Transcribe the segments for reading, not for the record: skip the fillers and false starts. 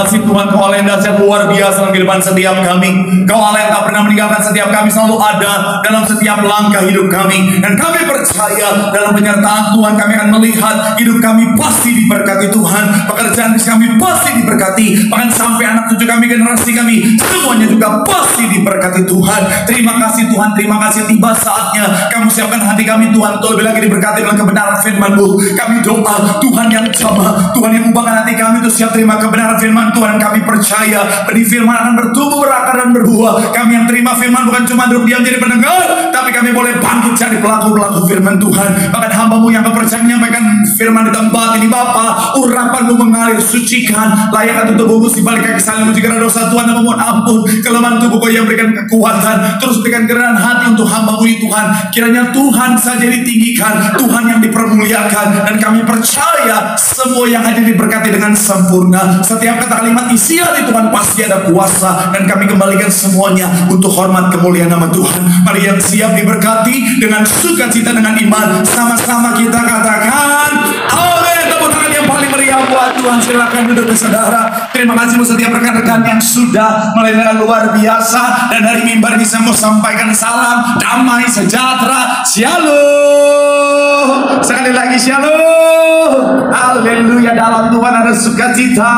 kasih Tuhan, Kau Allah yang dahsyat luar biasa dalam kehidupan setiap kami. Kau Allah yang tak pernah meninggalkan setiap kami, selalu ada dalam setiap langkah hidup kami. Dan kami percaya dalam penyertaan Tuhan kami akan melihat hidup kami pasti diberkati Tuhan. Pekerjaan kami pasti diberkati. Bahkan sampai anak cucu kami, generasi kami, semuanya juga pasti diberkati Tuhan. Terima kasih Tuhan, terima kasih. Tiba saatnya Kamu siapkan hati kami Tuhan untuk lebih lagi diberkati dengan kebenaran firman-Mu. Kami doa Tuhan yang sama, Tuhan yang ubahkan hati kami untuk siap terima kebenaran firman Tuhan. Kami percaya benih firman akan bertumbuh, berakar dan berbuah. Kami yang terima firman bukan cuma duduk diam jadi pendengar, tapi kami boleh bangkit jadi pelaku-pelaku firman Tuhan. Bahkan hamba-Mu yang kepercayaan menyampaikan firman di tempat ini, Bapa, urapan-Mu mengalir, sucikan, layakkan tubuh-Mu di balik kaki salib. Jika ada dosa Tuhan, memohon ampun. Kelemahan tubuh Kau yang berikan kekuatan, terus berikan kerendahan hati untuk hamba-Mu ini Tuhan. Kiranya Tuhan saja ditinggikan, Tuhan yang dipermuliakan, dan kami percaya semua yang hadir diberkati dengan sempurna. Setiap kata kalimat isian itu Tuhan pasti ada kuasa, dan kami kembalikan semuanya untuk hormat kemuliaan nama Tuhan. Mari yang siap diberkati dengan sukacita, dengan iman, sama-sama kita katakan amin. Tepuk tangan yang paling meriah buat Tuhan. Silakan duduk saudara. Terima kasih buat setiap rekan-rekan yang sudah melayani luar biasa, dan dari mimbar ini saya mau sampaikan salam damai sejahtera. Shalom. Sekali lagi shalom. Haleluya. Dalam Tuhan ada sukacita,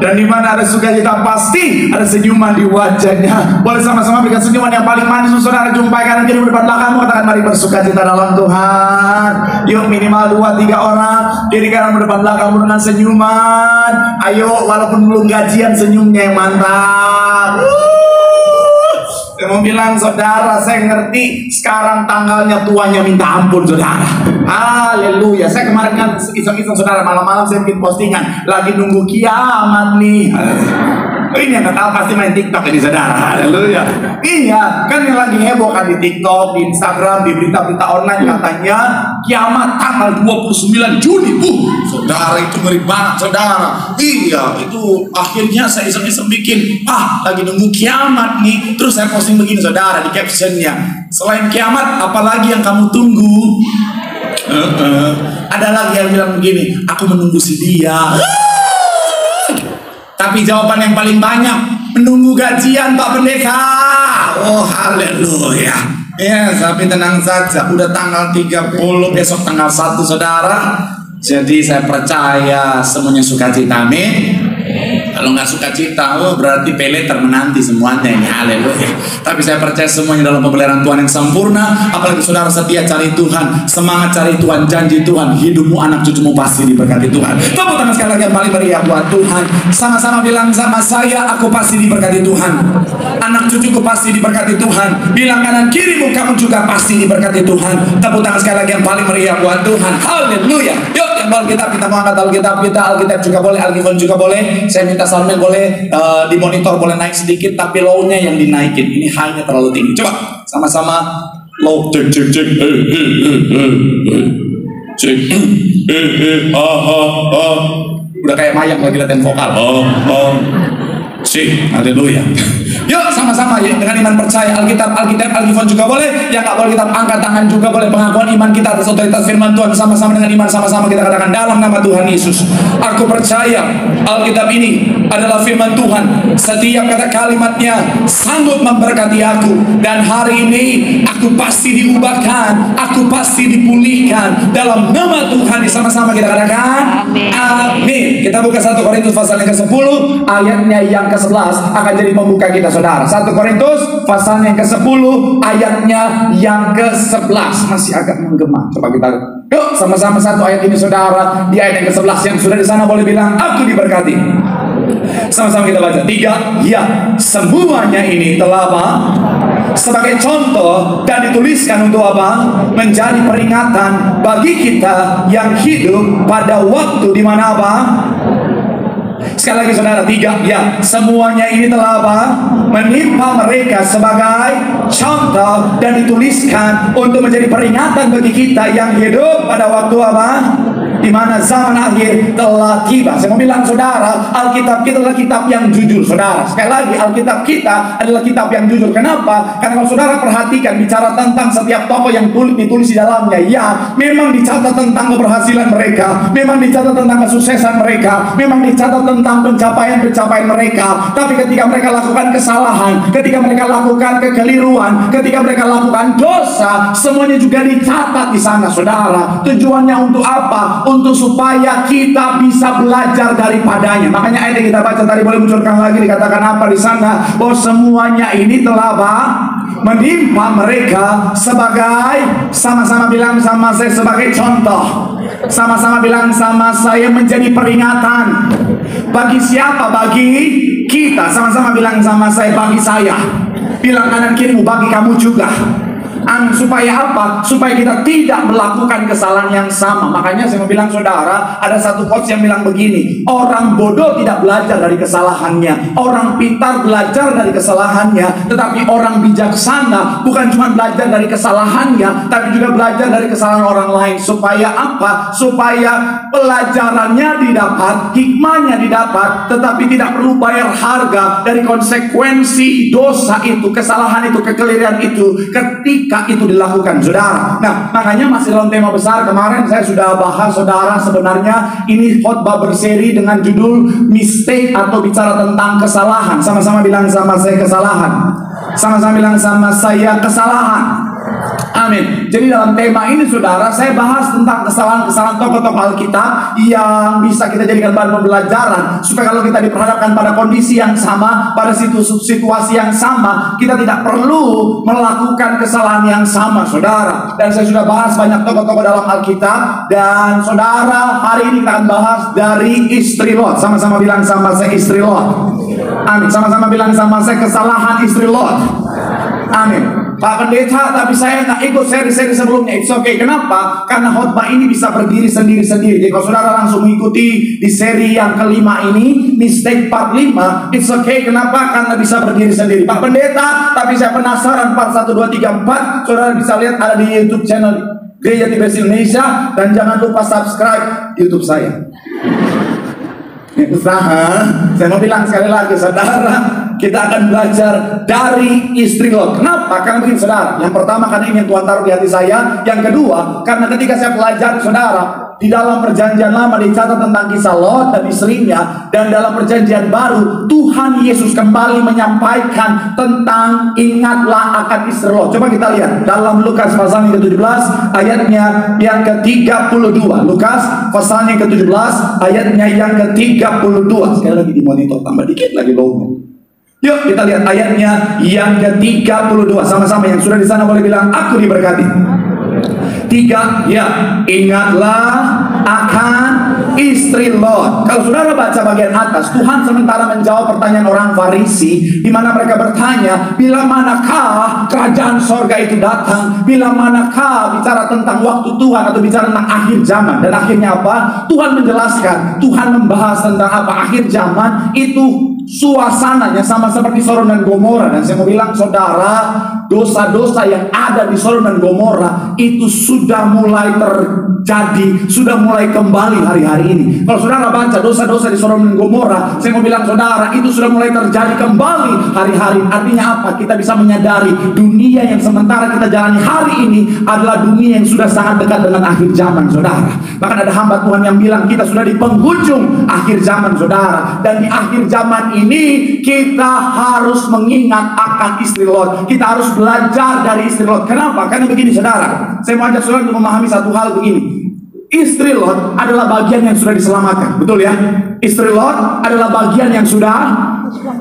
dan di mana ada sukacita pasti ada senyuman di wajahnya. Boleh sama-sama berikan senyuman yang paling manis saudara. Jumpai kanan kiri depan belakang, katakan mari bersukacita dalam Tuhan. Yuk minimal 2-3 orang kiri kanan depan belakang dengan senyuman. Ayo walaupun belum gajian, senyumnya yang mantap. Saya mau bilang saudara, saya ngerti sekarang tanggalnya tuanya minta ampun saudara. Haleluya. Saya kemarin kan iseng-iseng saudara, malam-malam saya bikin postingan lagi nunggu kiamat nih. Ini yang tahu pasti main TikTok ini saudara. Haleluya. Iya, kan yang lagi heboh kan di TikTok, di Instagram, di berita-berita online katanya kiamat tanggal 29 Juni. Saudara, itu ngeri banget saudara. Iya, itu akhirnya saya iseng-iseng bikin lagi nunggu kiamat nih. Terus saya posting begini saudara di captionnya, selain kiamat apalagi yang kamu tunggu? Ada lagi yang bilang begini, aku menunggu si dia. Tapi jawaban yang paling banyak, menunggu gajian Pak Pendeta. Oh haleluya. Ya, tapi tenang saja, udah tanggal 30, besok tanggal 1 saudara. Jadi saya percaya semuanya sukacita, amin. Kalau nggak sukacita, berarti peleter menanti semuanya ini. Haleluya. Tapi saya percaya semuanya dalam pemeliharaan Tuhan yang sempurna. Apalagi saudara setia cari Tuhan, semangat cari Tuhan, janji Tuhan, hidupmu, anak cucumu pasti diberkati Tuhan. Tepuk tangan sekali lagi yang paling meriah buat Tuhan. Sama-sama bilang sama saya, aku pasti diberkati Tuhan. Anak cucuku pasti diberkati Tuhan. Bilang kanan kirimu, kamu juga pasti diberkati Tuhan. Tepuk tangan sekali lagi yang paling meriah buat Tuhan. Haleluya. Yuk, yang Alkitab kita mau angkat Alkitab kita. Alkitab juga boleh, Alkitab juga boleh. Saya minta Salmen boleh di monitor boleh naik sedikit, tapi low-nya yang dinaikin. Ini high-nya terlalu tinggi. Coba sama-sama low, cek cek cek cek udah kayak mayang lagi latihan vokal. Sih, haleluya. Yuk sama-sama ya, dengan iman percaya Alkitab Alkitab juga boleh. Yang nggak boleh kita angkat tangan juga boleh. Pengakuan iman kita atas otoritas firman Tuhan. Sama-sama dengan iman, sama-sama kita katakan dalam nama Tuhan Yesus, aku percaya Alkitab ini adalah firman Tuhan. Setiap kata kalimatnya sanggup memberkati aku, dan hari ini aku pasti diubahkan, aku pasti dipulihkan dalam nama Tuhan. Sama-sama kita katakan amin. Amin. Kita buka 1 Korintus pasal yang ke-10 ayatnya yang ke-11 akan jadi pembuka kita saudara. 1 Korintus pasal yang ke-10 ayatnya yang ke-11 masih agak menggema. Coba kita yuk sama-sama satu ayat ini saudara. Di ayat yang ke-11 yang sudah di sana boleh bilang aku diberkati. Sama-sama kita baca 3. Ya, semuanya ini telah apa? Sebagai contoh dan dituliskan untuk apa? Menjadi peringatan bagi kita yang hidup pada waktu di mana apa? Sekali lagi saudara, 3. Ya, semuanya ini telah apa? Menimpa mereka sebagai contoh dan dituliskan untuk menjadi peringatan bagi kita yang hidup pada waktu apa? di mana zaman akhir telah tiba. Saya mau bilang saudara, Alkitab kita adalah kitab yang jujur, saudara. Sekali lagi, Alkitab kita adalah kitab yang jujur. Kenapa? Karena kalau saudara perhatikan, bicara tentang setiap tokoh yang ditulis di dalamnya, ya, memang dicatat tentang keberhasilan mereka, memang dicatat tentang kesuksesan mereka, memang dicatat tentang pencapaian-pencapaian mereka. Tapi ketika mereka lakukan kesalahan, ketika mereka lakukan kekeliruan, ketika mereka lakukan dosa, semuanya juga dicatat di sana, saudara. Tujuannya untuk apa? Untuk supaya kita bisa belajar daripadanya. Makanya ayat yang kita baca tadi, boleh munculkan lagi, dikatakan apa di sana? Bahwa semuanya ini telah menimpa mereka sebagai, sama-sama bilang sama saya, sebagai contoh. Sama-sama bilang sama saya, menjadi peringatan. Bagi siapa? Bagi kita. Sama-sama bilang sama saya, bagi saya. Bilang kanan kirimu, bagi kamu juga. Amin. Supaya apa? Supaya kita tidak melakukan kesalahan yang sama. Makanya saya mau bilang saudara, ada satu quotes yang bilang begini: orang bodoh tidak belajar dari kesalahannya, orang pintar belajar dari kesalahannya. Tetapi orang bijaksana bukan cuma belajar dari kesalahannya, tapi juga belajar dari kesalahan orang lain. Supaya apa? Supaya pelajarannya didapat, hikmahnya didapat, tetapi tidak perlu bayar harga dari konsekuensi dosa itu, kesalahan itu, kekeliruan itu ketika itu dilakukan, saudara. Nah, makanya masih dalam tema besar. Kemarin saya sudah bahas, saudara, sebenarnya ini khotbah berseri dengan judul mistake atau bicara tentang kesalahan. Sama-sama bilang sama saya, kesalahan. Sama-sama bilang sama saya, kesalahan. Amin. Jadi dalam tema ini, saudara, saya bahas tentang kesalahan-kesalahan tokoh-tokoh Alkitab yang bisa kita jadikan bahan pembelajaran, supaya kalau kita diperhadapkan pada kondisi yang sama, pada situasi yang sama, kita tidak perlu melakukan kesalahan yang sama, saudara. Dan saya sudah bahas banyak tokoh-tokoh dalam Alkitab. Dan saudara, hari ini kita akan bahas dari istri Lot. Sama-sama bilang sama saya, istri Lot. Amin. Sama-sama bilang sama saya, kesalahan istri Lot. Amin. Pak Pendeta, tapi saya nggak ikut seri-seri sebelumnya. It's okay. Kenapa? Karena khotbah ini bisa berdiri sendiri-sendiri. Jadi kalau saudara langsung mengikuti di seri yang kelima ini, mistake part 5, it's okay. Kenapa? Karena bisa berdiri sendiri. Pak Pendeta, tapi saya penasaran part 1, 2, 3, 4. Saudara bisa lihat ada di YouTube channel Gereja Tiberias Indonesia. Dan jangan lupa subscribe YouTube saya. Saya mau bilang sekali lagi, saudara, kita akan belajar dari istri Lot. Kenapa? Karena begini, saudara. Yang pertama, karena ini yang Tuhan taruh di hati saya. Yang kedua, karena ketika saya pelajari, saudara, di dalam perjanjian lama dicatat tentang kisah Lot dan istrinya, dan dalam perjanjian baru Tuhan Yesus kembali menyampaikan tentang ingatlah akan istri Lot. Coba kita lihat dalam Lukas pasal yang ke-17 ayatnya yang ke-32. Lukas pasal yang ke-17 ayatnya yang ke-32. Sekali lagi di monitor, tambah dikit lagi logo. Yuk kita lihat ayatnya yang ke-32 sama-sama. Yang sudah di sana boleh bilang aku diberkati. 3, ya, ingatlah akan istri Lot. Kalau saudara baca bagian atas, Tuhan sementara menjawab pertanyaan orang Farisi, di mana mereka bertanya, bila manakah kerajaan sorga itu datang? Bila manakah bicara tentang waktu Tuhan atau bicara tentang akhir zaman? Dan akhirnya apa? Tuhan menjelaskan, Tuhan membahas tentang apa? Akhir zaman itu suasananya sama seperti Sodom dan Gomora. Dan saya mau bilang, saudara, dosa-dosa yang ada di Sodom dan Gomora itu sudah mulai terjadi, sudah mulai kembali hari-hari ini. Kalau saudara baca dosa-dosa di Sodom dan Gomora, saya mau bilang, saudara, itu sudah mulai terjadi kembali hari-hari. Artinya apa? Kita bisa menyadari dunia yang sementara kita jalani hari ini adalah dunia yang sudah sangat dekat dengan akhir zaman, saudara. Bahkan ada hamba Tuhan yang bilang kita sudah di penghujung akhir zaman, saudara. Dan di akhir zaman ini kita harus mengingat akan istri Lot. Kita harus belajar dari istri Lot. Kenapa? Karena begini, saudara, saya mau ajak saudara untuk memahami satu hal begini. Istri Lot adalah bagian yang sudah diselamatkan. Betul ya? Istri Lot adalah bagian yang sudah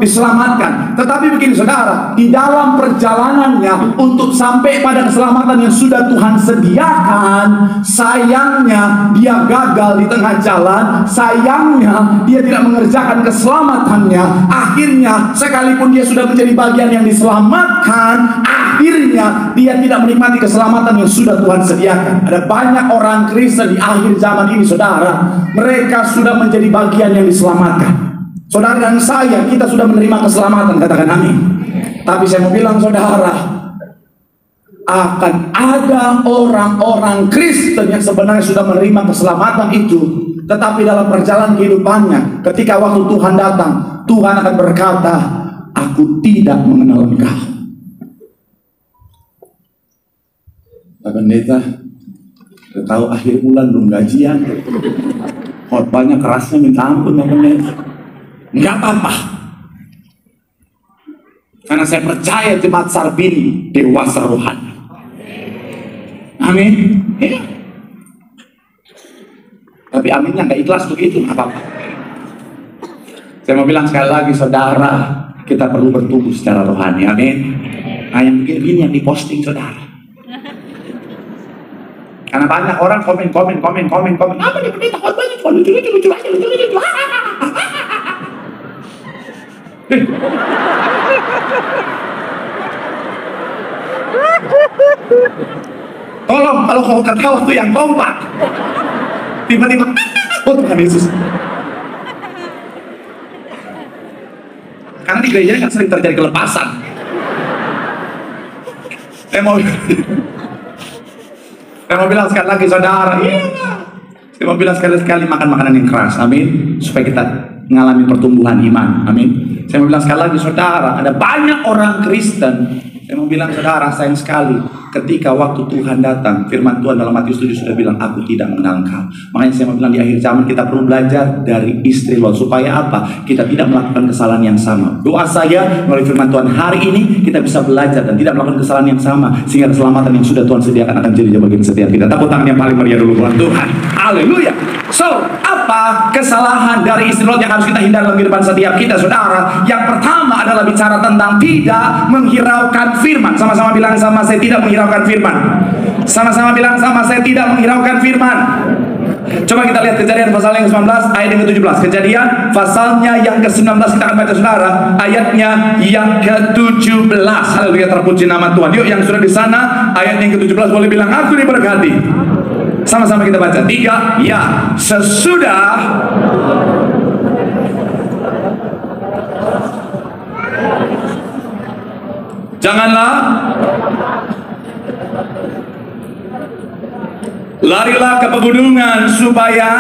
diselamatkan. Tetapi begini, saudara, di dalam perjalanannya untuk sampai pada keselamatan yang sudah Tuhan sediakan, sayangnya dia gagal di tengah jalan. Sayangnya dia tidak mengerjakan keselamatannya. Akhirnya sekalipun dia sudah menjadi bagian yang diselamatkan, akhirnya dia tidak menikmati keselamatan yang sudah Tuhan sediakan. Ada banyak orang Kristen di akhir zaman ini, saudara, mereka sudah menjadi bagian yang diselamatkan. Saudara dan saya, kita sudah menerima keselamatan, katakan amin. Tapi saya mau bilang, saudara, akan ada orang-orang Kristen yang sebenarnya sudah menerima keselamatan itu, tetapi dalam perjalanan kehidupannya, ketika waktu Tuhan datang, Tuhan akan berkata, aku tidak mengenal engkau. Pak Pendeta, udah tahu akhir bulan belum gajian, khotbahnya kerasnya minta ampun Pak Pendeta. Enggak apa-apa, karena saya percaya jemaat Sarbini dewasa rohani. Amin. Ya. Tapi aminnya nggak ikhlas begitu, nggak apa-apa. Saya mau bilang sekali lagi, saudara, kita perlu bertumbuh secara rohani. Amin. Nah, yang begini yang diposting, saudara. Karena banyak orang komen. Apa nih pendeta khotbahnya cuma lucu aja, lucu. Tolong kalau kau ketawa tuh yang kompak. Tiba-tiba, oh Tuhan Yesus. Karena di gereja kan sering terjadi kelepasan. Saya mau bilang sekali lagi, saudara, saya mau bilang sekali makan makanan yang keras, amin, supaya kita mengalami pertumbuhan iman, amin. Saya mau bilang sekali lagi, saudara, ada banyak orang Kristen. Saya mau bilang, saudara, sayang sekali, ketika waktu Tuhan datang, firman Tuhan dalam Matius 7 sudah bilang, aku tidak mengenal engkau. Makanya saya mau bilang, di akhir zaman kita perlu belajar dari istri Lot. Supaya apa? Kita tidak melakukan kesalahan yang sama. Doa saya, melalui firman Tuhan hari ini, kita bisa belajar dan tidak melakukan kesalahan yang sama, sehingga keselamatan yang sudah Tuhan sediakan akan jadi bagian setiap kita. Tepuk tangan yang paling meriah dulu buat Tuhan. Haleluya. So, apa kesalahan dari istri Lot yang harus kita hindari dalam kehidupan setiap kita, saudara? Yang pertama adalah bicara tentang tidak menghiraukan firman. Sama-sama bilang sama saya, tidak menghiraukan firman. Sama-sama bilang sama saya, tidak menghiraukan firman. Coba kita lihat Kejadian pasal yang ke-19 ayat yang ke-17. Kejadian pasalnya yang ke-19, kita akan baca, saudara, ayatnya yang ke-17. Haleluya, terpuji nama Tuhan. Yuk yang sudah di sana, ayat yang ke-17 boleh bilang, aku diberkati. Sama-sama kita baca. 3, ya, sesudah janganlah larilah ke pegunungan supaya.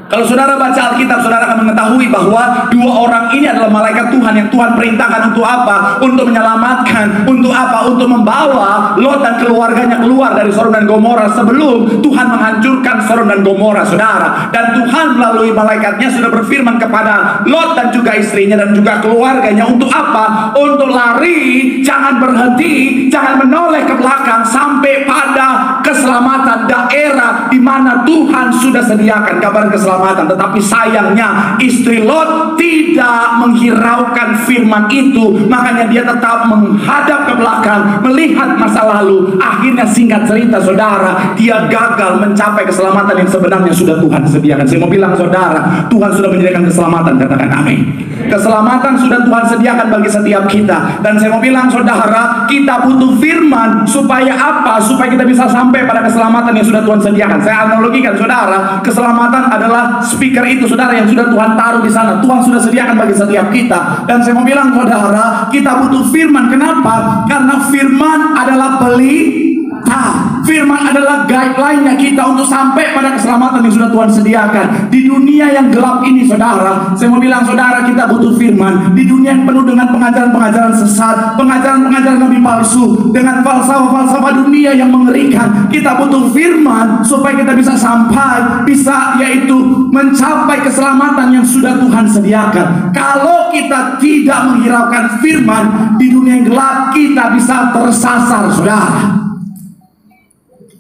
Kalau saudara baca Alkitab, saudara akan mengetahui bahwa dua orang ini adalah malaikat Tuhan yang Tuhan perintahkan untuk apa? Untuk menyelamatkan. Untuk apa? Untuk membawa Lot dan keluarganya keluar dari Sodom dan Gomora sebelum Tuhan menghancurkan Sodom dan Gomora, saudara. Dan Tuhan melalui malaikatnya sudah berfirman kepada Lot dan juga istrinya dan juga keluarganya untuk apa? Untuk lari, jangan berhenti, jangan menoleh ke belakang sampai pada keselamatan daerah di mana Tuhan sudah sediakan kabar keselamatan. Tetapi sayangnya istri Lot tidak menghiraukan firman itu, makanya dia tetap menghadap ke belakang, melihat masa lalu. Akhirnya singkat cerita, saudara, dia gagal mencapai keselamatan yang sebenarnya sudah Tuhan sediakan. Saya mau bilang, saudara, Tuhan sudah menyediakan keselamatan, katakan amin. Keselamatan sudah Tuhan sediakan bagi setiap kita. Dan saya mau bilang, saudara, kita butuh firman supaya apa? Supaya kita bisa sampai pada keselamatan yang sudah Tuhan sediakan. Saya analogikan, saudara, keselamatan adalah speaker itu, saudara, yang sudah Tuhan taruh di sana. Tuhan sudah sediakan bagi setiap kita. Dan saya mau bilang, saudara, kita butuh firman. Kenapa? Karena firman adalah pelita. Firman adalah guideline-nya kita untuk sampai pada keselamatan yang sudah Tuhan sediakan. Di dunia yang gelap ini, saudara, saya mau bilang, saudara, kita butuh firman. Di dunia yang penuh dengan pengajaran-pengajaran sesat, pengajaran-pengajaran nabi palsu, dengan falsafah-falsafah dunia yang mengerikan, kita butuh firman supaya kita bisa sampai, bisa yaitu mencapai keselamatan yang sudah Tuhan sediakan. Kalau kita tidak menghiraukan firman, di dunia yang gelap kita bisa tersasar, saudara.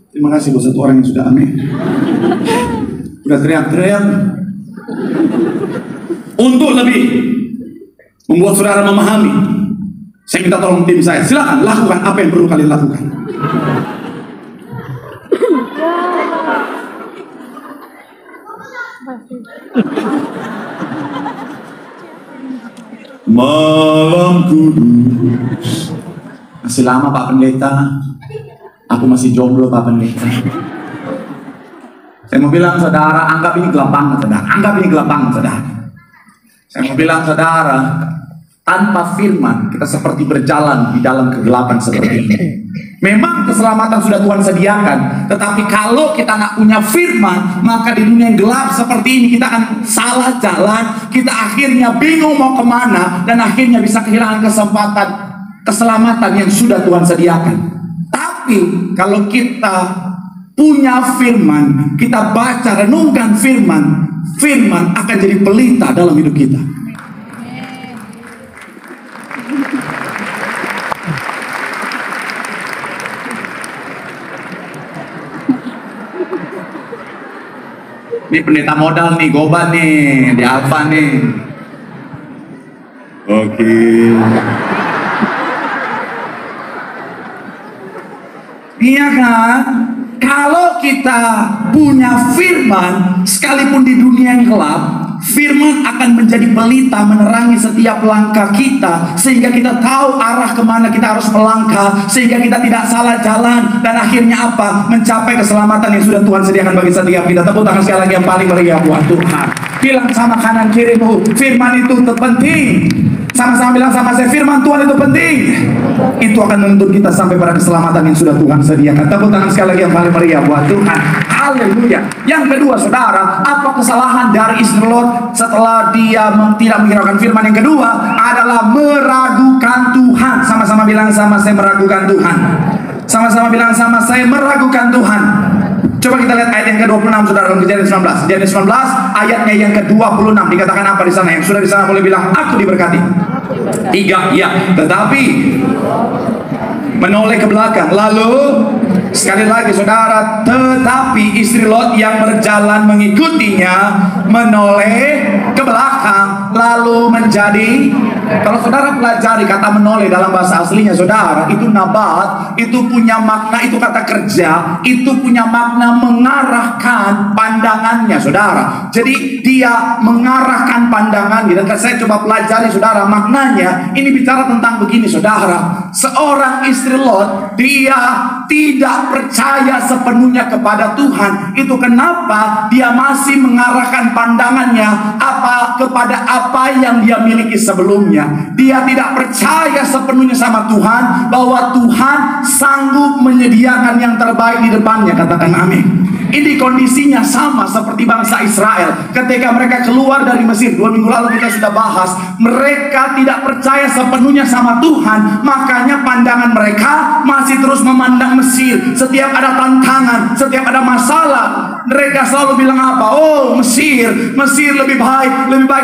Terima kasih buat satu orang yang sudah amin. Udah teriak-teriak. Untuk lebih membuat saudara memahami, saya minta tolong tim saya, silakan lakukan apa yang perlu kalian lakukan. Malam kudus. Masih lama Pak Pendeta. Aku masih jomblo Pak Pendeta. Saya mau bilang, saudara, anggap ini gelap banget, saudara. Anggap ini gelap banget, saudara. Saya mau bilang, saudara, Tanpa firman, kita seperti berjalan di dalam kegelapan seperti ini. Memang keselamatan sudah Tuhan sediakan, tetapi kalau kita nggak punya firman, maka di dunia yang gelap seperti ini kita akan salah jalan. Kita akhirnya bingung mau kemana, dan akhirnya bisa kehilangan kesempatan keselamatan yang sudah Tuhan sediakan. Tapi kalau kita punya firman, kita baca, renungkan firman, firman akan jadi pelita dalam hidup kita. Ini pendeta modal nih, Goban nih, di apa nih? Oke. Iya kan? Kalau kita punya firman, sekalipun di dunia yang gelap, firman akan menjadi pelita menerangi setiap langkah kita, sehingga kita tahu arah kemana kita harus melangkah, sehingga kita tidak salah jalan, dan akhirnya apa? Mencapai keselamatan yang sudah Tuhan sediakan bagi setiap kita. Tepuk tangan sekali lagi yang paling meriah buat Tuhan. Bilang sama kanan kirimu, firman itu terpenting. Sama-sama bilang sama saya, firman Tuhan itu penting. Itu akan menuntun kita sampai pada keselamatan yang sudah Tuhan sediakan. Tepuk tangan sekali lagi yang paling meriah buat Tuhan. Haleluya. Yang kedua, saudara, apa kesalahan dari istri Lot setelah dia tidak menghiraukan firman? Yang kedua adalah meragukan Tuhan. Sama-sama bilang sama saya, meragukan Tuhan. Sama-sama bilang sama saya, meragukan Tuhan. Coba kita lihat ayat yang ke-26, saudara, dalam Kejadian 19. Kejadian 19 ayatnya yang ke-26 dikatakan apa di sana? Yang sudah di sana boleh bilang, aku diberkati. 3, ya. Tetapi menoleh ke belakang. Lalu sekali lagi, saudara, tetapi istri Lot yang berjalan mengikutinya menoleh ke belakang, lalu menjadi. Kalau saudara pelajari kata menoleh dalam bahasa aslinya, saudara, itu nabat, itu punya makna, itu kata kerja, itu punya makna mengarahkan pandangannya, saudara. Jadi dia mengarahkan pandangannya. Dan saya coba pelajari, saudara, maknanya. Ini bicara tentang begini, saudara. Seorang istri Lot, dia tidak percaya sepenuhnya kepada Tuhan. Itu kenapa dia masih mengarahkan pandangannya kepada apa yang dia miliki sebelumnya. Dia tidak percaya sepenuhnya sama Tuhan, bahwa Tuhan sanggup menyediakan yang terbaik di depannya. Katakan amin. Ini kondisinya sama seperti bangsa Israel ketika mereka keluar dari Mesir. 2 minggu lalu kita sudah bahas, mereka tidak percaya sepenuhnya sama Tuhan, makanya pandangan mereka masih terus memandang Mesir. Setiap ada tantangan, setiap ada masalah, mereka selalu bilang apa? Oh, Mesir lebih baik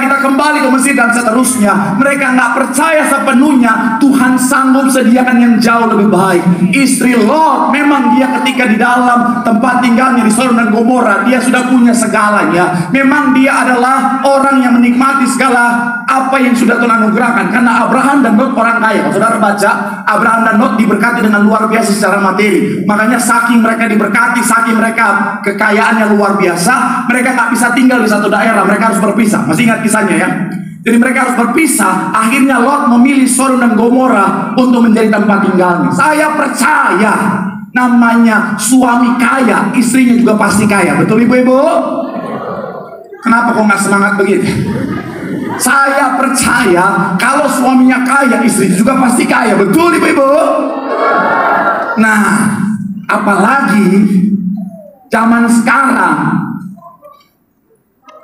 kita kembali ke Mesir, dan seterusnya. Mereka nggak percaya sepenuhnya Tuhan sanggup sediakan yang jauh lebih baik. Istri Lot, memang dia ketika di dalam tempat tinggalnya di Sodom dan Gomora, dia sudah punya segalanya. Memang dia adalah orang yang menikmati segala apa yang sudah Tuhan anugerahkan. Karena Abraham dan Lot orang kaya. Kalau saudara baca, Abraham dan Lot diberkati dengan luar biasa secara materi. Makanya saking mereka diberkati, saking mereka kekayaannya luar biasa, mereka nggak bisa tinggal di satu daerah, mereka harus berpisah. Masih ingat kisahnya ya? Jadi mereka harus berpisah. Akhirnya Lot memilih Sodom dan Gomora untuk menjadi tempat tinggalnya. Saya percaya, namanya suami kaya, istrinya juga pasti kaya. Betul ibu-ibu? Kenapa kok nggak semangat begitu? Saya percaya kalau suaminya kaya, istrinya juga pasti kaya. Betul ibu-ibu? Nah, apalagi zaman sekarang,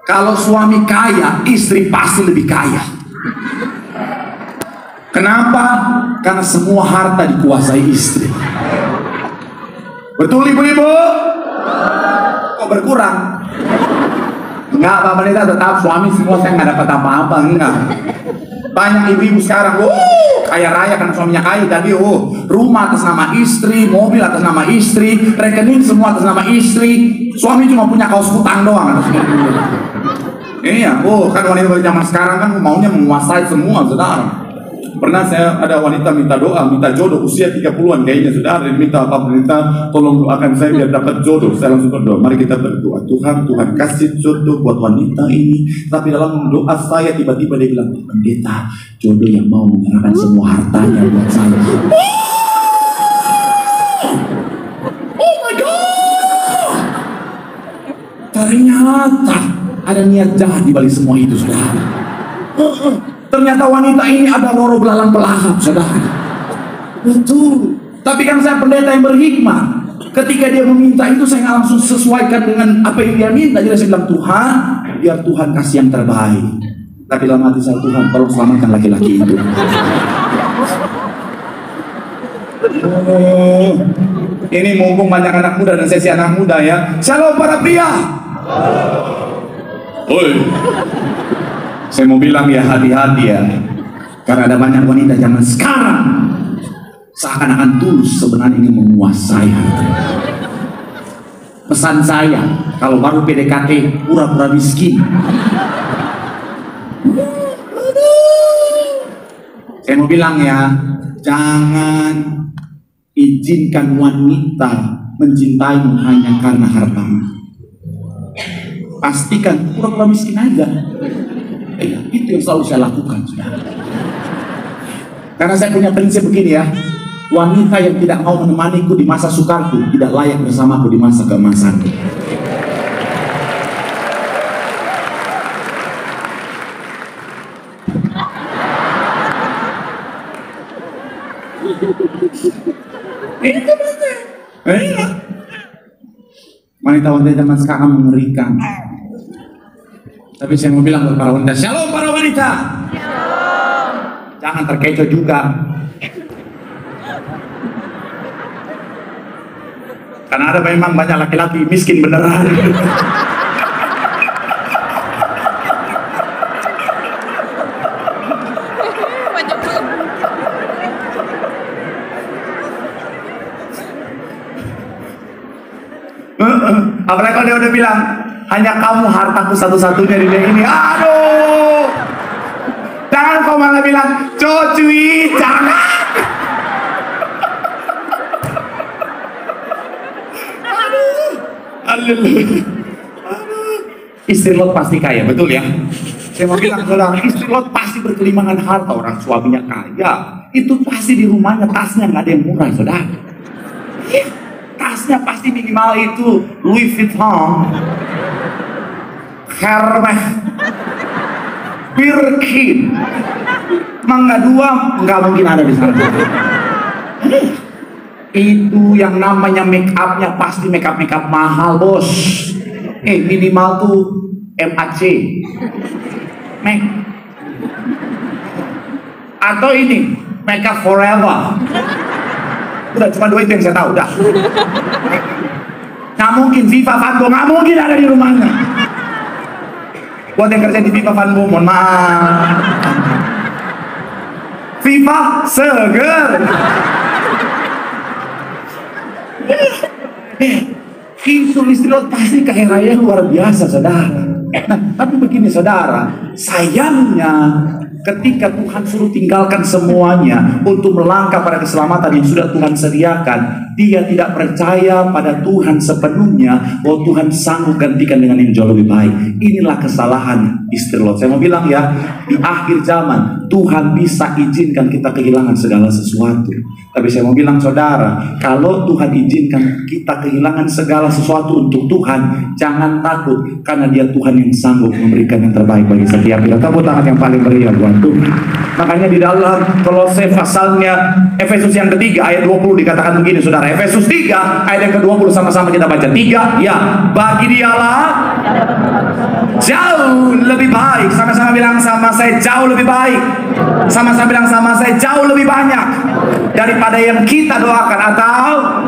kalau suami kaya, istri pasti lebih kaya. Kenapa? Karena semua harta dikuasai istri. Betul ibu-ibu? Kok berkurang? Enggak, Pak Pendeta, tetap suami semua, saya nggak dapat apa-apa. Enggak. Banyak ibu-ibu sekarang, kaya raya karena suaminya kaya. Jadi rumah atas nama istri, mobil atas nama istri, rekening semua atas nama istri. Suami cuma punya kaos hutang doang. Iya, kan wanita zaman sekarang kan maunya menguasai semua, saudara. Pernah saya ada wanita minta doa, minta jodoh, usia 30-an kayaknya, saudara. Dia minta apa? Minta tolong doakan saya biar dapat jodoh. Saya langsung berdoa, mari kita berdoa. Tuhan kasih jodoh buat wanita ini. Tapi dalam doa saya tiba-tiba dia bilang, pendeta, jodoh yang mau menyerahkan semua hartanya buat saya. Oh my God! Ternyata ada niat jahat di balik semua itu, saudara. Ternyata wanita ini ada roro belalang pelahap, saudara. Betul. Tapi kan saya pendeta yang berhikmah. Ketika dia meminta itu, saya nggak langsung sesuaikan dengan apa yang dia minta. Jadi saya bilang, Tuhan, biar Tuhan kasih yang terbaik. Tapi dalam hati saya, Tuhan, tolong selamatkan laki-laki itu. Oh, ini mumpung banyak anak muda dan sesi anak muda ya. Shalom para pria. Oi. Saya mau bilang ya, hati-hati ya. Karena ada banyak wanita zaman sekarang seakan-akan tulus sebenarnya ingin menguasai hati. Pesan saya, kalau baru PDKT pura-pura miskin. Saya mau bilang ya, jangan izinkan wanita mencintaimu hanya karena hartamu. Pastikan pura-pura miskin aja. Itu yang selalu saya lakukan, saudara. Karena saya punya prinsip begini ya, wanita yang tidak mau menemaniku di masa sukarku tidak layak bersamaku di masa keemasanku. Itu betul. Wanita-wanita zaman sekarang mengerikan. Tapi saya mau bilang kepada para wanita, shalom para wanita. Jangan terkecoh juga. Karena ada memang banyak laki-laki miskin beneran. Apalagi kalau dia udah bilang, hanya kamu hartaku satu-satunya di dunia ini. Aduh, jangan kau malah bilang, cuy, jangan. Aduh. Istri Lot pasti kaya, betul ya? Saya mau bilang, saudara, istri Lot pasti berkelimangan harta. Orang suaminya kaya, itu pasti di rumahnya tasnya nggak ada yang murah, saudara. Tasnya pasti minimal itu Louis Vuitton, Hermes, Birkin, Mangga Dua nggak mungkin ada di sana. Itu yang namanya make upnya pasti make up mahal, bos. Minimal tuh MAC, make. Atau ini make up forever. Udah cuma dua itu yang saya tahu, udah. Nggak mungkin Viva Vanbo, nggak mungkin ada di rumahnya. Buat yang kerja di Viva Vanbo, mohon maaf. Viva seger. Itu istri Lot pasti kaya raya luar biasa, saudara. Nah, tapi begini saudara, sayangnya ketika Tuhan suruh tinggalkan semuanya untuk melangkah pada keselamatan yang sudah Tuhan sediakan, dia tidak percaya pada Tuhan sepenuhnya bahwa Tuhan sanggup gantikan dengan yang jauh lebih baik. Inilah kesalahan istri Lot. Saya mau bilang ya, di akhir zaman Tuhan bisa izinkan kita kehilangan segala sesuatu. Tapi saya mau bilang saudara, kalau Tuhan izinkan kita kehilangan segala sesuatu untuk Tuhan, jangan takut, karena dia Tuhan yang sanggup memberikan yang terbaik bagi setiap kita. Tepuk tangan yang paling meriah buat Tuhan. Makanya di dalam Kolose pasalnya Efesus yang ketiga ayat 20 dikatakan begini saudara. Efesus 3 ayat yang ke-20, sama-sama kita baca. 3, ya, bagi dialah jauh lebih baik. Sama-sama bilang sama saya, jauh lebih baik. Sama-sama bilang sama saya, jauh lebih banyak daripada yang kita doakan atau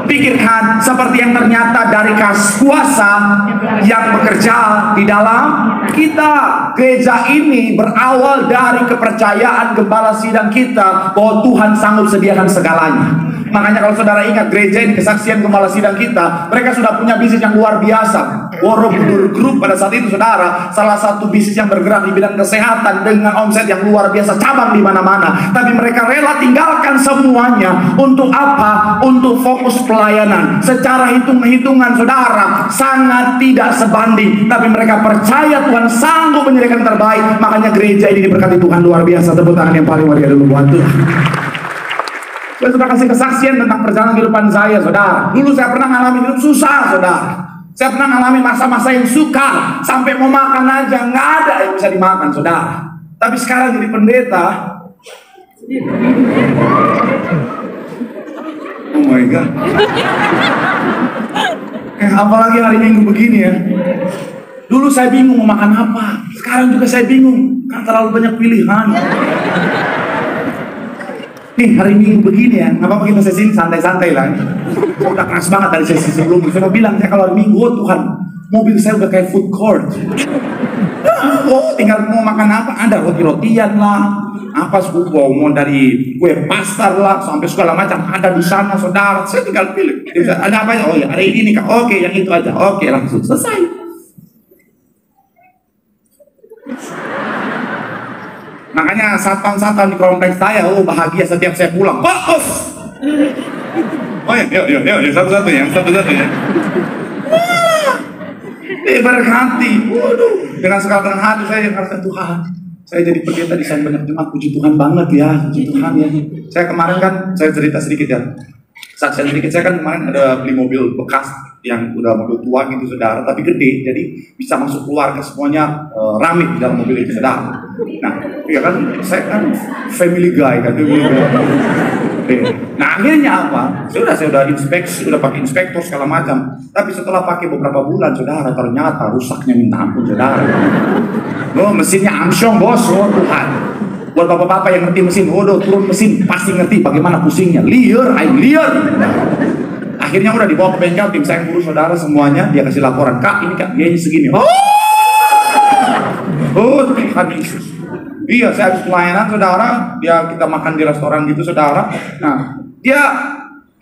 pikirkan, seperti yang ternyata dari kuasa yang bekerja di dalam kita. Gereja ini berawal dari kepercayaan gembala sidang kita bahwa Tuhan sanggup sediakan segalanya. Makanya kalau saudara ingat gereja ini, kesaksian gembala sidang kita, mereka sudah punya bisnis yang luar biasa. Borobudur Group pada saat itu saudara, salah satu bisnis yang bergerak di bidang kesehatan dengan omset yang luar biasa, cabang di mana-mana. Tapi mereka rela tinggalkan semuanya untuk apa? Untuk fokus pelayanan. Secara hitung-hitungan saudara sangat tidak sebanding, tapi mereka percaya Tuhan sanggup menyediakan terbaik. Makanya gereja ini diberkati Tuhan luar biasa. Tepuk tangan yang paling meriah dulu buat Tuhan. Saya sudah kasih kesaksian tentang perjalanan kehidupan saya, saudara. Dulu saya pernah mengalami hidup susah, saudara. Saya pernah mengalami masa-masa yang sukar, sampai mau makan aja nggak ada yang bisa dimakan, saudara. Tapi sekarang jadi pendeta. Oh my God. Apalagi hari Minggu begini ya. Dulu saya bingung mau makan apa. Sekarang juga saya bingung. Kan terlalu banyak pilihan. Nih hari Minggu begini ya. Gak apa-apa kita sesi santai-santai lah. Udah keras banget dari sesi sebelumnya. Saya mau bilang, saya kalau hari Minggu, oh Tuhan, mobil saya udah kayak food court. Oh, tinggal mau makan apa? Ada roti-rotian lah. Apa mau dari kue pasar lah sampai segala macam ada di sana, saudara. Saya tinggal pilih. Ada apa ya? Oh ya, hari ini nih Kak. Oke, yang itu aja. Oke, langsung selesai. Makanya satpam-satpam di kompleks saya, oh bahagia setiap saya pulang. Bos! Oh ya, yuk, satu-satu ya. Berhati. Waduh, dengan segala hati saya merasa Tuhan. Saya jadi pendeta di sana banyak jemaat, puji Tuhan banget ya, puji Tuhan ya. Saya kemarin kan, saya cerita sedikit ya. Saksian sedikit, saya kan kemarin ada beli mobil bekas yang udah mobil tua gitu saudara, tapi gede, jadi bisa masuk keluarga semuanya rame di dalam mobil itu saudara. Nah, ya kan, saya kan family guy kan dulu. Nah akhirnya apa? Saya udah inspeksi, udah pakai inspektor segala macam. Tapi setelah pakai beberapa bulan saudara, ternyata rusaknya minta ampun saudara. Oh mesinnya amsyong bos, oh Tuhan. Buat bapak-bapak yang ngerti mesin, turun mesin pasti ngerti bagaimana pusingnya. Liar. Akhirnya udah dibawa ke bengkel, tim saya ngurus saudara semuanya. Dia kasih laporan, Kak ini Kak biayanya segini. Oh Tuhan Yesus. Iya, saya habis pelayanan saudara, kita makan di restoran gitu saudara. Nah, dia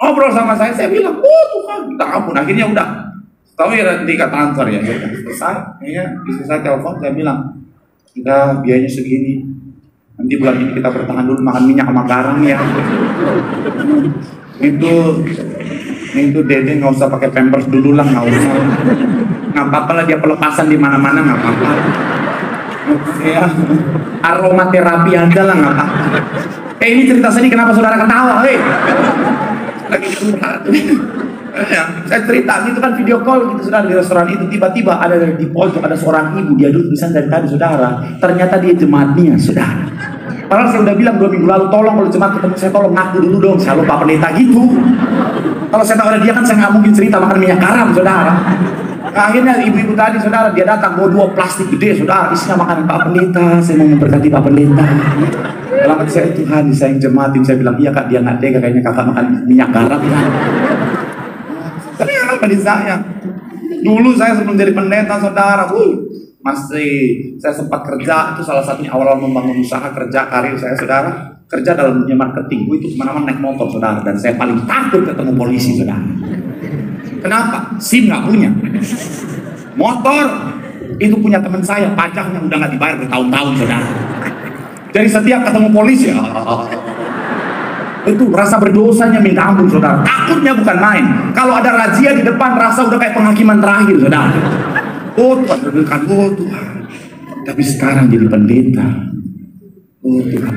ngobrol sama saya bilang, oh Tuhan, minta ampun. Akhirnya udah, tahu ya nanti ke transfer ya, selesai. Akhirnya istri saya telepon, saya bilang, kita biayanya segini. Nanti bulan ini kita bertahan dulu makan minyak sama garam ya. Itu Dede nggak usah pakai pampers dulu lah, nggak usah. Nggak apa-apa lah dia pelepasan di mana-mana nggak apa-apa. Ya, aromaterapi aja lah nggak apa-apa. Ini cerita sedih kenapa saudara ketawa? Lagi curhat. Ya, saya cerita itu kan video call gitu saudara di restoran itu, tiba-tiba ada di pojok ada seorang ibu, dia duduk di sana dari tadi saudara. Ternyata dia jemaatnya saudara. Padahal saya udah bilang 2 minggu lalu, tolong kalau jemaat ketemu saya tolong ngaku dulu dong, saya lupa pendeta gitu. Kalau saya tahu ada dia kan saya nggak mungkin cerita makan minyak garam saudara. Nah, akhirnya ibu-ibu tadi saudara, dia datang bawa 2 plastik gede saudara, isinya makanan Pak Pendeta. Saya mau memberkati Pak Pendeta. Dalam hati saya, Tuhan disayang jemaatin. Saya bilang, iya Kak, dia nggak tega kayaknya kakak makan minyak garam ya. Tapi kenapa disayang? Dulu saya sebelum jadi pendeta saudara, masih saya sempat kerja, itu salah satunya awal membangun usaha kerja karir saya saudara, kerja dalam dunia marketing. Itu kemana-mana naik motor saudara, dan saya paling takut ketemu polisi saudara. Kenapa? SIM nggak punya. Motor itu punya teman saya, pajaknya udah nggak dibayar bertahun-tahun saudara. Jadi setiap ketemu polisi, itu rasa berdosanya minta ampun saudara. Takutnya bukan main. Kalau ada razia di depan, rasa udah kayak penghakiman terakhir saudara. Oh Tuhan, berdekat, oh Tuhan. Tapi sekarang jadi pendeta, oh Tuhan.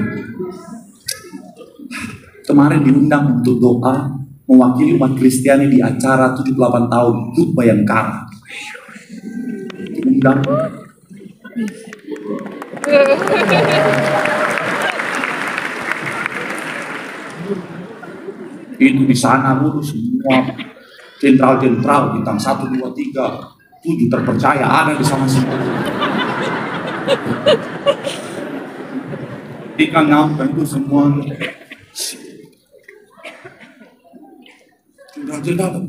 Kemarin diundang untuk doa mewakili umat Kristiani di acara 78 tahun HUT Bayangkara. Diundang. Itu di sana semua jenderal-jenderal bintang 1, 2, 3, 7 terpercaya ada di sana semua. Ketika nyampe itu semua jenderal.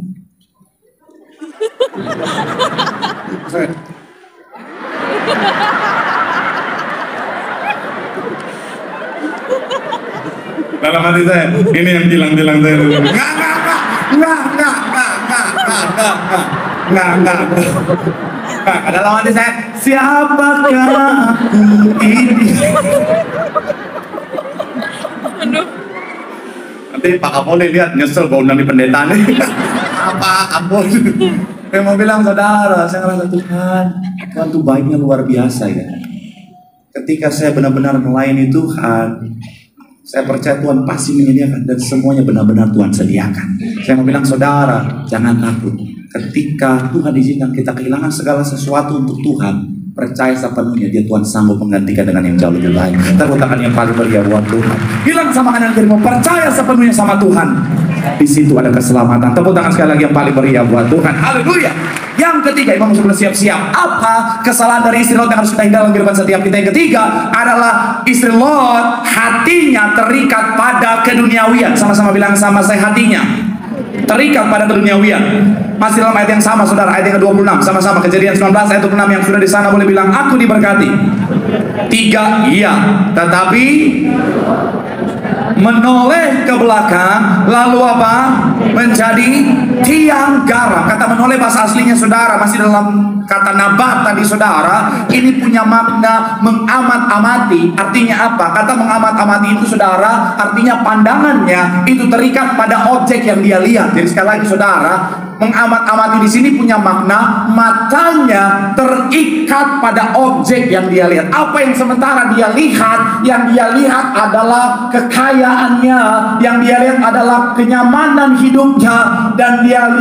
Saya dalam hati saya, ini yang bilang-bilang saya dulu. Enggak. Dalam hati saya, siapakah aku ini? Aduh. Nanti Pak Kapolri lihat nyesel gue undang di pendeta nih. Apa ampun. Saya mau bilang saudara, saya ngerasa Tuhan tuh baiknya luar biasa ya. Ketika saya benar-benar melayani Tuhan, saya percaya Tuhan pasti menyediakan dan semuanya benar-benar Tuhan sediakan. Saya mau bilang saudara, jangan takut. Ketika Tuhan izinkan kita kehilangan segala sesuatu untuk Tuhan, percaya sepenuhnya dia Tuhan sanggup menggantikan dengan yang jauh lebih baik. Tepuk tangan yang paling meriah buat Tuhan. Bilang sama kanan kirimu, percaya sepenuhnya sama Tuhan. Di situ ada keselamatan. Tepuk tangan sekali lagi yang paling meriah buat Tuhan. Haleluya. Yang ketiga, Imam sudah siap-siap. Apa kesalahan dari istri Lot yang harus kita hindari dalam kehidupan setiap kita? Yang ketiga adalah istri Lot hatinya terikat pada keduniawian. Sama-sama bilang sama saya, hatinya terikat pada keduniawian. Masih dalam ayat yang sama, saudara, ayat yang ke-26. Sama-sama, Kejadian 19 ayat 26 yang sudah di sana boleh bilang, aku diberkati. 3, iya, tetapi menoleh ke belakang, lalu apa? Menjadi tiang garam. Kata menoleh bahasa aslinya, saudara, masih dalam kata nabat tadi, saudara. Ini punya makna mengamat-amati. Artinya apa? Kata mengamat-amati itu, saudara, artinya pandangannya itu terikat pada objek yang dia lihat. Jadi sekali lagi, saudara, mengamat-amati di sini punya makna matanya terikat pada objek yang dia lihat. Apa yang sementara dia lihat? Yang dia lihat adalah kekayaannya, yang dia lihat adalah kenyamanan hidupnya, dan yang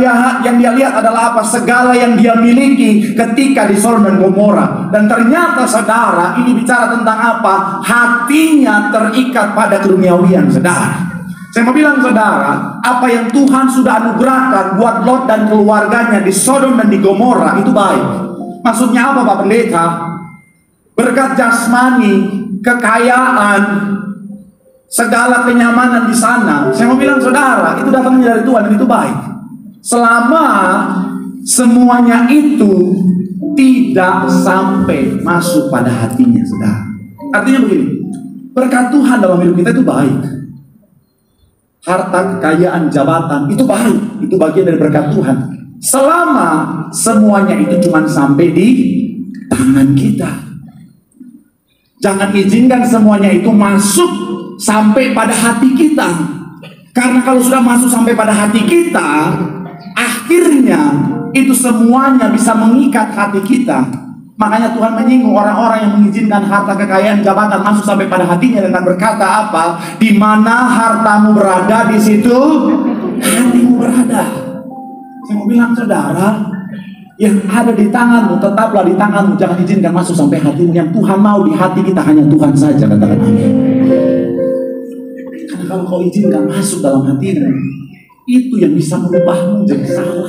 dia lihat adalah apa? Segala yang dia miliki ketika di Sodom dan Gomora. Dan ternyata, saudara, ini bicara tentang apa? Hatinya terikat pada keduniawian, saudara. Saya mau bilang, saudara, apa yang Tuhan sudah anugerahkan buat Lot dan keluarganya di Sodom dan di Gomora itu baik. Maksudnya apa, Pak Pendeta? Berkat jasmani, kekayaan, segala kenyamanan di sana. Saya mau bilang, saudara, itu datangnya dari Tuhan dan itu baik. Selama semuanya itu tidak sampai masuk pada hatinya, saudara. Artinya begini, berkat Tuhan dalam hidup kita itu baik. Harta, kekayaan, jabatan, itu baik. Itu bagian dari berkat Tuhan. Selama semuanya itu cuma sampai di tangan kita. Jangan izinkan semuanya itu masuk sampai pada hati kita. Karena kalau sudah masuk sampai pada hati kita, akhirnya itu semuanya bisa mengikat hati kita. Makanya Tuhan menyinggung orang-orang yang mengizinkan harta, kekayaan, jabatan masuk sampai pada hatinya dengan berkata apa? Di mana hartamu berada, di situ hatimu berada. Saya mau bilang, saudara, yang ada di tanganmu tetaplah di tanganmu. Jangan izinkan masuk sampai hatimu. Yang Tuhan mau di hati kita hanya Tuhan saja, katakan amin. Karena kalau kau izinkan masuk dalam hatimu, itu yang bisa merubahmu jadi salah.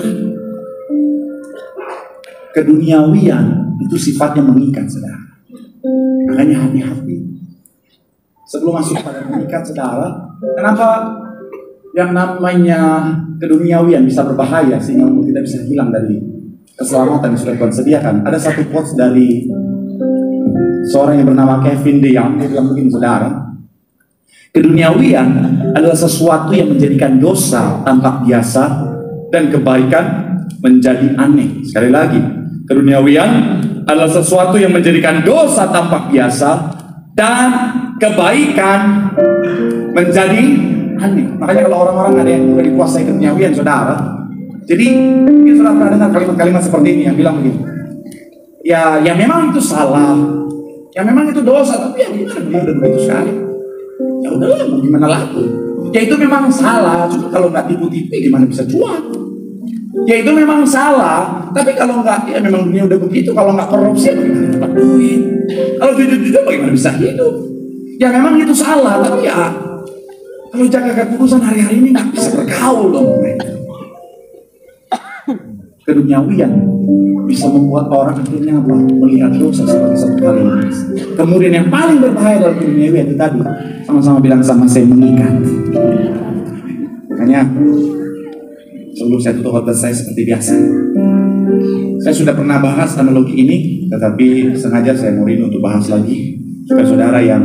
Keduniawian itu sifatnya mengikat, saudara. Makanya hati-hati sebelum masuk pada mengikat, saudara. Kenapa yang namanya keduniawian bisa berbahaya sehingga kita bisa hilang dari keselamatan yang sudah Tuhan sediakan? Ada satu quotes dari seorang yang bernama Kevin DeYoung. Dia bilang begini, saudara, keduniawian adalah sesuatu yang menjadikan dosa tampak biasa dan kebaikan menjadi aneh. Sekali lagi, keduniawian adalah sesuatu yang menjadikan dosa tampak biasa dan kebaikan menjadi aneh. Makanya kalau orang-orang ada yang sudah dikuasai keduniawian, saudara, jadi dia sudah pernah dengar kalimat-kalimat seperti ini yang bilang begini, ya memang itu salah, ya memang itu dosa, tapi ya gimana, udah begitu sekali, ya udahlah, mau gimana lagi, ya itu memang salah, cuma kalau nggak tipu-tipu gimana bisa cuan. Ya itu memang salah, tapi kalau nggak, ya memang dunia udah begitu. Kalau nggak korupsi, bagaimana dapat duit? Kalau jujur-jujur, bagaimana bisa hidup? Ya memang itu salah, tapi ya kalau jaga kekudusan hari-hari ini nggak bisa bergaul dong. Keduniawian bisa membuat orang akhirnya melihat dosa sebagai satu hal yang biasa. Kemudian yang paling berbahaya dalam keduniawian itu tadi, sama-sama bilang sama saya, mengikat. Makanya sebelum saya tutup khotbah saya seperti biasa, saya sudah pernah bahas analogi ini, tetapi sengaja saya mau rindu untuk bahas lagi supaya saudara yang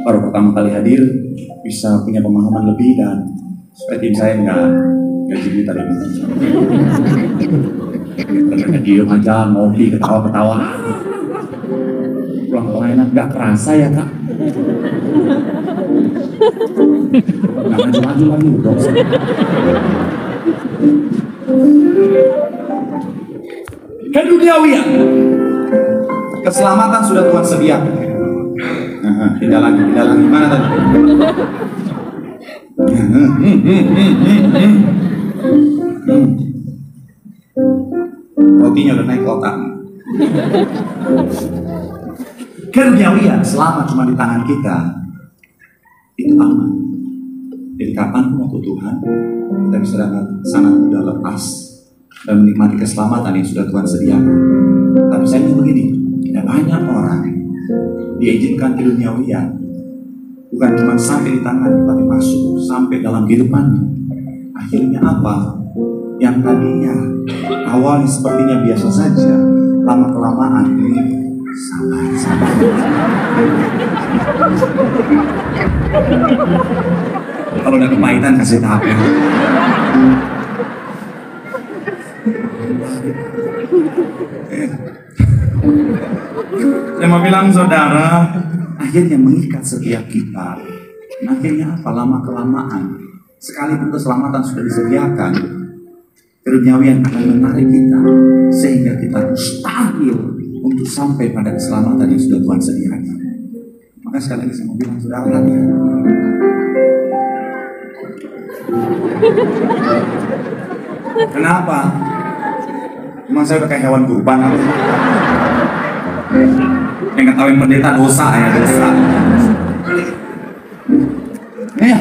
baru pertama kali hadir bisa punya pemahaman lebih, dan supaya tim saya nggak jadi tadi mereka diem aja, ngopi, ketawa-ketawa, pulang enak, nggak kerasa ya kak, nggak maju-maju lagi dong. Keduniawian, keselamatan sudah Tuhan sediakan. Tidak lagi mana tadi? Rotinya udah naik kotak. Keduniawian selama cuma di tangan kita itu aman. Jadi kapan waktu Tuhan kita bisa dengan sangat mudah lepas dan menikmati keselamatan yang sudah Tuhan sediakan. Tapi saya ingin begini, ada banyak orang diizinkan keduniawian bukan cuma sampai di tangan, tapi masuk sampai dalam kehidupannya. Akhirnya apa? Yang tadinya awalnya sepertinya biasa saja, lama-kelamaan sabar. Kalau udah kepahitan kasih tahap ya. Saya mau bilang saudara, akhirnya mengikat setiap kita. Akhirnya apa? Lama-kelamaan, sekalipun keselamatan sudah disediakan, keduniawian akan menarik kita sehingga kita mustahil untuk sampai pada keselamatan yang sudah Tuhan sediakan. Maka sekali lagi saya mau bilang saudara, hati-hati. Kenapa? Emang saya udah kayak hewan kurban apa? Yang ngetawain pendeta dosa ya, dosa. Ya.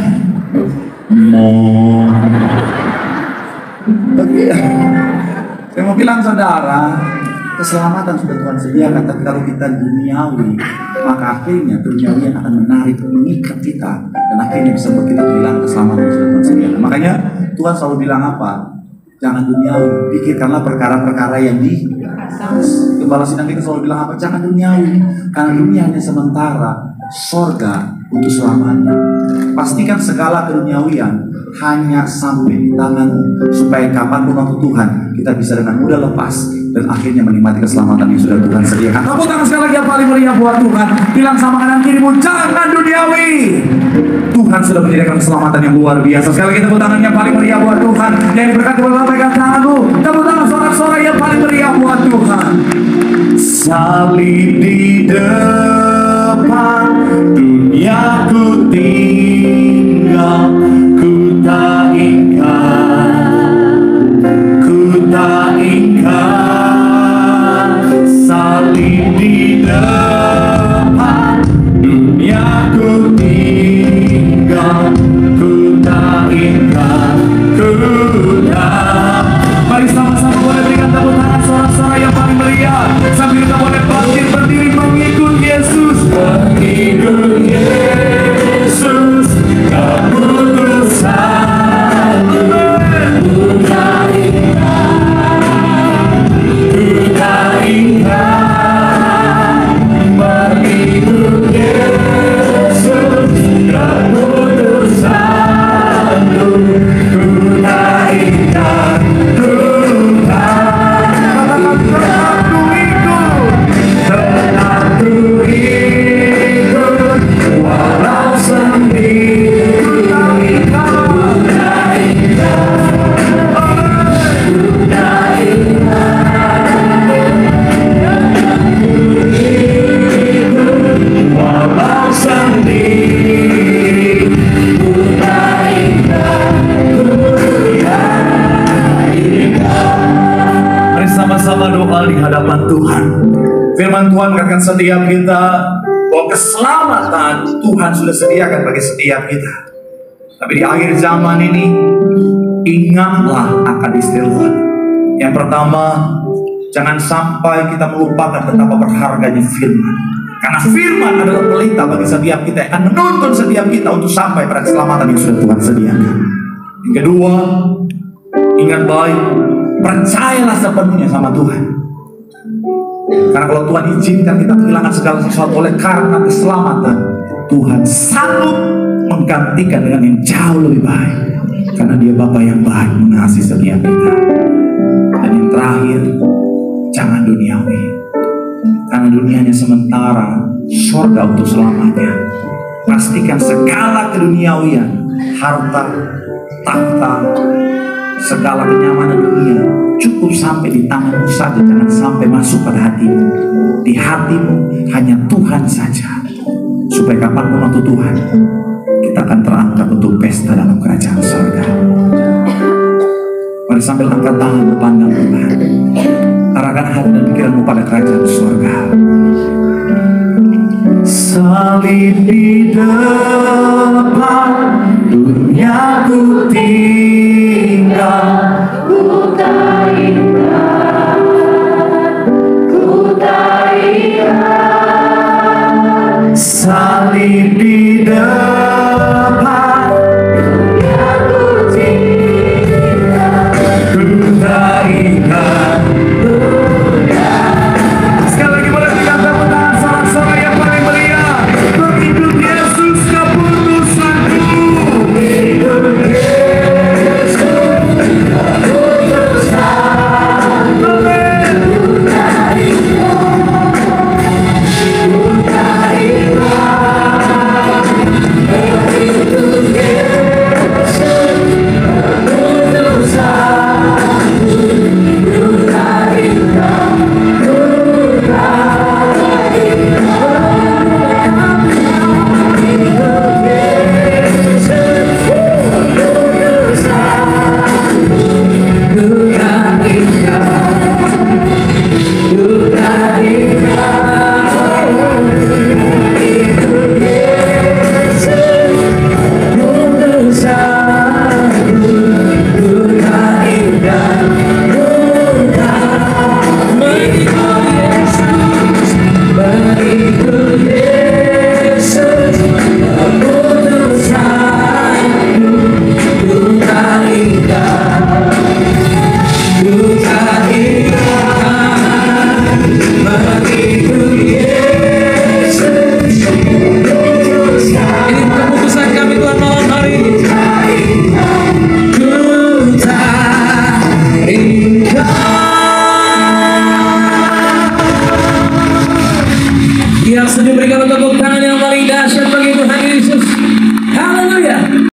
Saya mau bilang saudara, keselamatan sudah Tuhan sediakan, tapi kalau kita duniawi, maka akhirnya duniawi akan menarik, mengikat kita, dan akhirnya bisa membuat kita kehilangan keselamatan yang sudah Tuhan sediakan. Makanya Tuhan selalu bilang apa? Jangan duniawi, pikirkanlah perkara-perkara yang di atas. Gembala sidang kita selalu bilang apa? Jangan duniawi, karena dunia hanya sementara, sorga untuk selamanya. Pastikan segala keduniawian hanya sampai di tanganmu, supaya kapanpun waktu Tuhan kita bisa dengan mudah lepas dan akhirnya menikmati keselamatan yang sudah Tuhan sediakan. Tepuk tangan sekali lagi yang paling meriah buat Tuhan. Bilang sama kanan kirimu, jangan duniawi. Tuhan sudah menyediakan keselamatan yang luar biasa. Sekali lagi tepuk tangan yang paling meriah buat Tuhan. Yang diberkati oleh Bapak, pegang tanganmu. Tepuk tangan sorak-sorai yang paling meriah buat Tuhan. Salib di depan, duniaku tinggal, ku tak ingat, salib di depan, duniaku tinggal, ku tak ingat, Mari sama-sama boleh berikan tepuk tangan sorak-sorai yang paling meriah, sambil kita boleh bangkit berdiri mengikut Yesus, Yesus, keputusan. Di hadapan Tuhan. Firman Tuhan katakan setiap kita bahwa keselamatan Tuhan sudah sediakan bagi setiap kita. Tapi di akhir zaman ini, ingatlah akan istilah Tuhan. Yang pertama, jangan sampai kita melupakan betapa berharganya firman. Karena firman adalah pelita bagi setiap kita, akan menuntun setiap kita untuk sampai pada keselamatan yang sudah Tuhan sediakan. Yang kedua, ingat baik, percayalah sepenuhnya sama Tuhan. Karena kalau Tuhan izinkan kita kehilangan segala sesuatu oleh karena keselamatan, Tuhan sanggup menggantikan dengan yang jauh lebih baik. Karena Dia Bapa yang baik, mengasihi setiap kita. Dan yang terakhir, jangan duniawi. Karena dunia hanya sementara, surga untuk selamanya. Pastikan segala keduniawian, harta, tahta, segala kenyamanan dunia cukup sampai di tanganmu saja, jangan sampai masuk pada hatimu. Di hatimu hanya Tuhan saja, supaya kapanpun waktu Tuhan kita akan terangkat untuk pesta dalam kerajaan surga. Mari sambil angkat tangan memandang Tuhan. arahkan hati dan pikiranmu pada kerajaan surga. Salib di depan, dunia ku tinggal. Ku tak ingat, ku tak ingat. Salib di depan, dunia ku tinggal. Ku tak ingat. Sekali lagi boleh berikan tepuk tangan sorak-sorai yang paling meriah. Mengikut Yesus keputusanku. Mengikut Yesus keputusanku. Amin. Ku tak ingat, ku tak ingat. Mengikut Yesus keputusanku. Ku tak ingat. Ini keputusan kami Tuhan malam hari ini. Ku tak ingat.